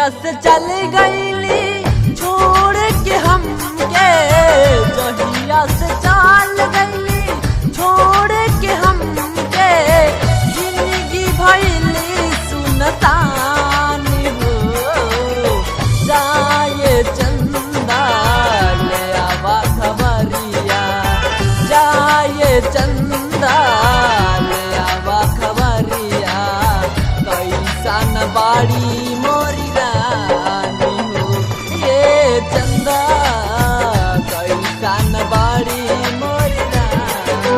से चल गईली छोड़ के हमके, जहिया से चल गईली छोड़ के हमके, जिंदगी भइली सुनसान हो। जाए चंदा ले आवा खबरिया, जाए चंदा ले आवा खबरिया, कैसन बाड़ी मोरी रानी हो। ये चंदा कैसन बाड़ी मोरी रानी।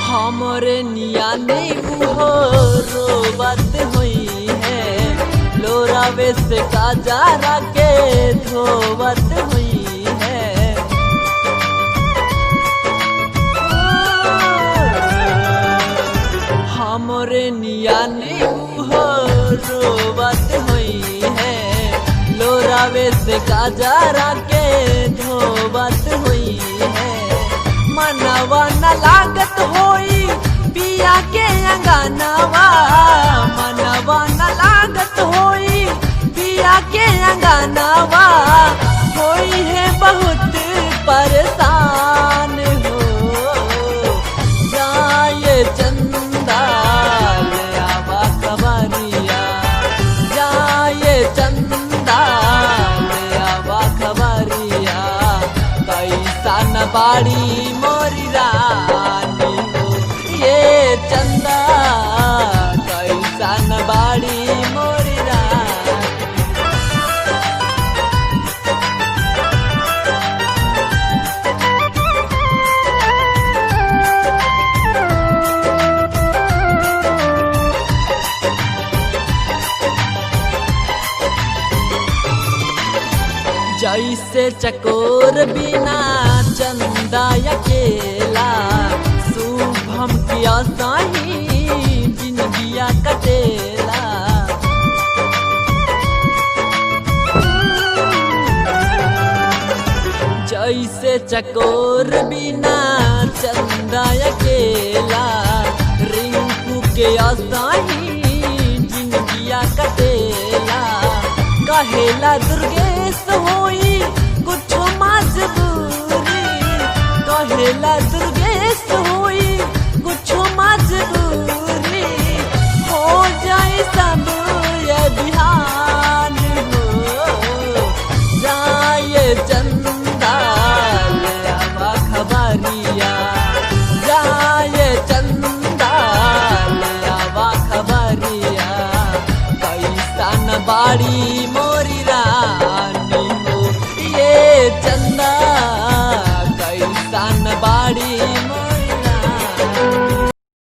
हमरे नियानी हो रोबत हुई है, लोरावे से काजारा के धोवत हुई है। हमरे नियानी हो रोबत हुई है, लोरावे से काजारा के धोवत हुई है। मनवा न लागत होई पिया के अंगनवा, मनवा न लागत होई पिया के अंगनवा, होई है बहुत परेशान हो। जाए चंदा ले आवा खबरिया, जाए चंदा ले आवा खबरिया, कैसन बाड़ी मोरी रानी हो। ये चंदा कैसन बाड़ी मोरी रानी। जैसे चकोर बिना चंदा अकेला, शुभम किया साही जिंदगिया कटेला। जैसे चकोर बिना चंदा अकेला, रिंकू के साही जिंदगिया कटेला। कहेला दुर्गेश होई कुछ मजबूरी, कहेला दुर्गेश होई कुछ मजबूरी, हो जाए सब ये बिहान हो। जाए चंदा ले आवा खबरिया, जाए चंदा ले आवा खबरिया, कैसन बाड़ी